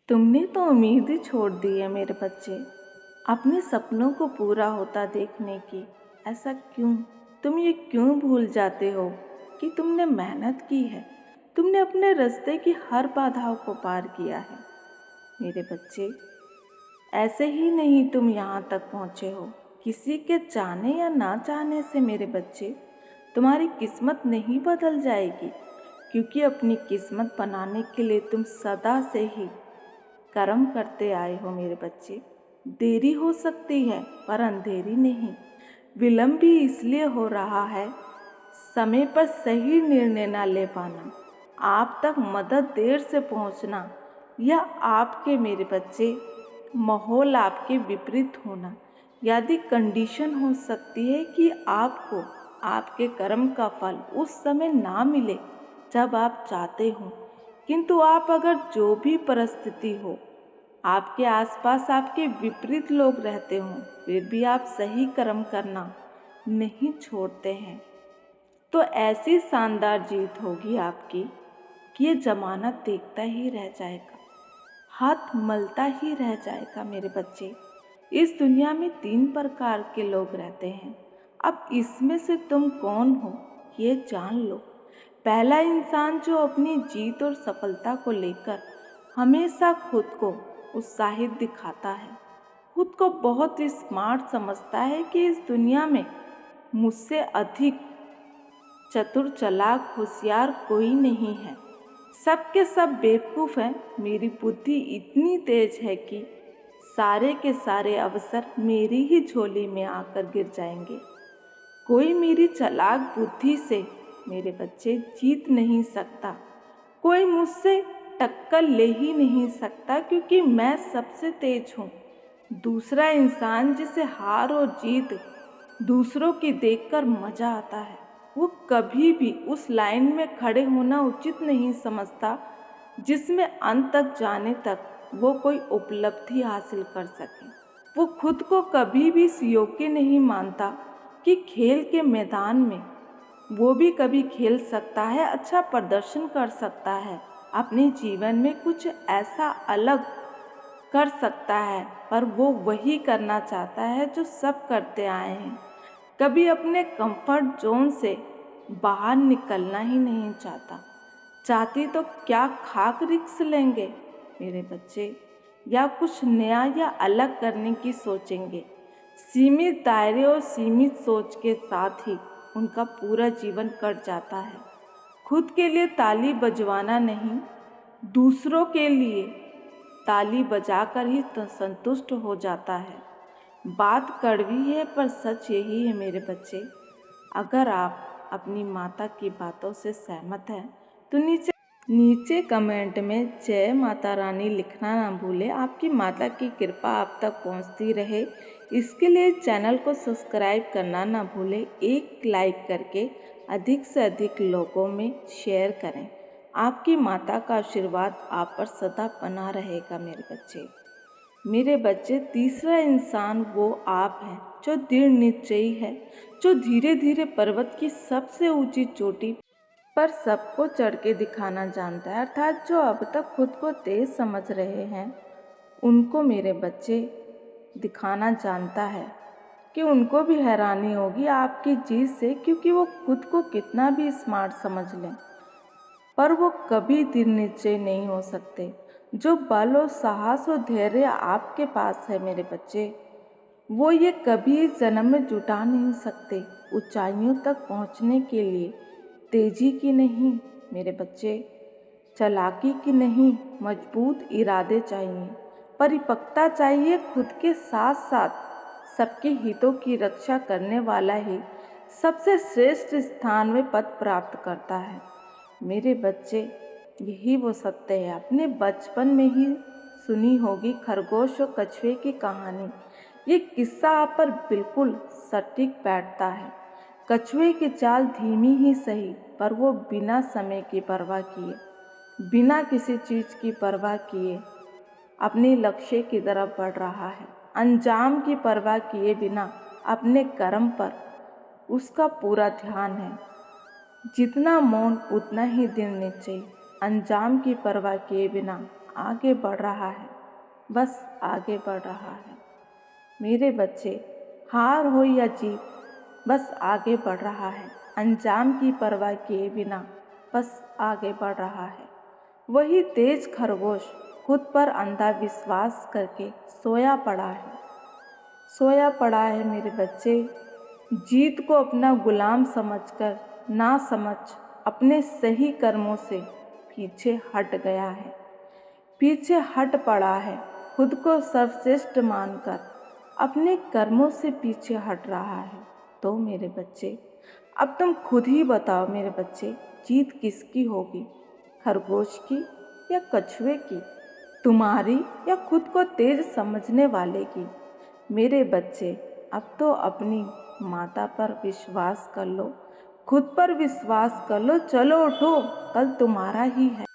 तुमने तो उम्मीद ही छोड़ दी है मेरे बच्चे, अपने सपनों को पूरा होता देखने की। ऐसा क्यों? तुम ये क्यों भूल जाते हो कि तुमने मेहनत की है, तुमने अपने रास्ते की हर बाधाओं को पार किया है। मेरे बच्चे, ऐसे ही नहीं तुम यहाँ तक पहुँचे हो, किसी के चाहने या ना चाहने से। मेरे बच्चे, तुम्हारी किस्मत नहीं बदल जाएगी, क्योंकि अपनी किस्मत बनाने के लिए तुम सदा से ही कर्म करते आए हो। मेरे बच्चे, देरी हो सकती है पर अंधेरी नहीं। विलंब भी इसलिए हो रहा है, समय पर सही निर्णय ना ले पाना, आप तक मदद देर से पहुंचना, या आपके मेरे बच्चे माहौल आपके विपरीत होना, यदि कंडीशन हो सकती है कि आपको आपके कर्म का फल उस समय ना मिले जब आप चाहते हो। किंतु आप अगर जो भी परिस्थिति हो, आपके आसपास आपके विपरीत लोग रहते हों, फिर भी आप सही कर्म करना नहीं छोड़ते हैं, तो ऐसी शानदार जीत होगी आपकी कि ये जमाना देखता ही रह जाएगा, हाथ मलता ही रह जाएगा। मेरे बच्चे, इस दुनिया में 3 प्रकार के लोग रहते हैं। अब इसमें से तुम कौन हो ये जान लो। पहला इंसान जो अपनी जीत और सफलता को लेकर हमेशा खुद को उत्साहित दिखाता है, खुद को बहुत स्मार्ट समझता है कि इस दुनिया में मुझसे अधिक चतुर, चालाक, होशियार कोई नहीं है। सबके सब बेवकूफ़ हैं। मेरी बुद्धि इतनी तेज है कि सारे के सारे अवसर मेरी ही झोली में आकर गिर जाएंगे। कोई मेरी चालाक बुद्धि से मेरे बच्चे जीत नहीं सकता, कोई मुझसे टक्कर ले ही नहीं सकता, क्योंकि मैं सबसे तेज हूँ। दूसरा इंसान जिसे हार और जीत दूसरों की देखकर मज़ा आता है, वो कभी भी उस लाइन में खड़े होना उचित नहीं समझता जिसमें अंत तक जाने तक वो कोई उपलब्धि हासिल कर सके। वो खुद को कभी भी इस योग्य नहीं मानता कि खेल के मैदान में वो भी कभी खेल सकता है, अच्छा प्रदर्शन कर सकता है, अपने जीवन में कुछ ऐसा अलग कर सकता है, पर वो वही करना चाहता है जो सब करते आए हैं। कभी अपने कंफर्ट जोन से बाहर निकलना ही नहीं चाहती तो क्या खाक रिस्क लेंगे मेरे बच्चे, या कुछ नया या अलग करने की सोचेंगे। सीमित दायरे और सीमित सोच के साथ ही उनका पूरा जीवन कट जाता है। खुद के लिए ताली बजवाना नहीं, दूसरों के लिए ताली बजाकर ही संतुष्ट हो जाता है। बात कड़वी है पर सच यही है मेरे बच्चे। अगर आप अपनी माता की बातों से सहमत हैं तो नीचे कमेंट में जय माता रानी लिखना ना भूलें। आपकी माता की कृपा आप तक पहुंचती रहे, इसके लिए चैनल को सब्सक्राइब करना ना भूलें। एक लाइक करके अधिक से अधिक लोगों में शेयर करें। आपकी माता का आशीर्वाद आप पर सदा बना रहेगा मेरे बच्चे। मेरे बच्चे, तीसरा इंसान वो आप हैं जो दृढ़ निश्चयी है, जो धीरे धीरे पर्वत की सबसे ऊंची चोटी पर सबको चढ़ के दिखाना जानता है, अर्थात जो अब तक खुद को तेज समझ रहे हैं उनको मेरे बच्चे दिखाना जानता है कि उनको भी हैरानी होगी आपकी जीत से, क्योंकि वो खुद को कितना भी स्मार्ट समझ लें पर वो कभी दृढ़ निश्चय नहीं हो सकते। जो बल और साहस और धैर्य आपके पास है मेरे बच्चे, वो ये कभी इस जन्म में जुटा नहीं सकते। ऊंचाइयों तक पहुंचने के लिए तेजी की नहीं मेरे बच्चे, चालाकी की नहीं, मजबूत इरादे चाहिए, परिपक्वता चाहिए। खुद के साथ साथ सबके हितों की रक्षा करने वाला ही सबसे श्रेष्ठ स्थान में पद प्राप्त करता है मेरे बच्चे। यही वो सत्य है। अपने बचपन में ही सुनी होगी खरगोश और कछुए की कहानी। ये किस्सा आप पर बिल्कुल सटीक बैठता है। कछुए की चाल धीमी ही सही, पर वो बिना समय की परवाह किए, बिना किसी चीज़ की परवाह किए अपने लक्ष्य की तरफ बढ़ रहा है। अंजाम की परवाह किए बिना अपने कर्म पर उसका पूरा ध्यान है। जितना मौन उतना ही दृढ़ निश्चय, अंजाम की परवाह किए बिना आगे बढ़ रहा है, बस आगे बढ़ रहा है। मेरे बच्चे, हार हो या जीत, बस आगे बढ़ रहा है, अंजाम की परवाह किए बिना बस आगे बढ़ रहा है। वही तेज खरगोश खुद पर अंधा विश्वास करके सोया पड़ा है, सोया पड़ा है मेरे बच्चे। जीत को अपना गुलाम समझकर ना समझ अपने सही कर्मों से पीछे हट गया है, पीछे हट पड़ा है। खुद को सर्वश्रेष्ठ मानकर अपने कर्मों से पीछे हट रहा है। तो मेरे बच्चे, अब तुम खुद ही बताओ मेरे बच्चे, जीत किसकी होगी, खरगोश की या कछुए की, तुम्हारी या खुद को तेज समझने वाले की। मेरे बच्चे, अब तो अपनी माता पर विश्वास कर लो, खुद पर विश्वास कर लो। चलो उठो, कल तुम्हारा ही है।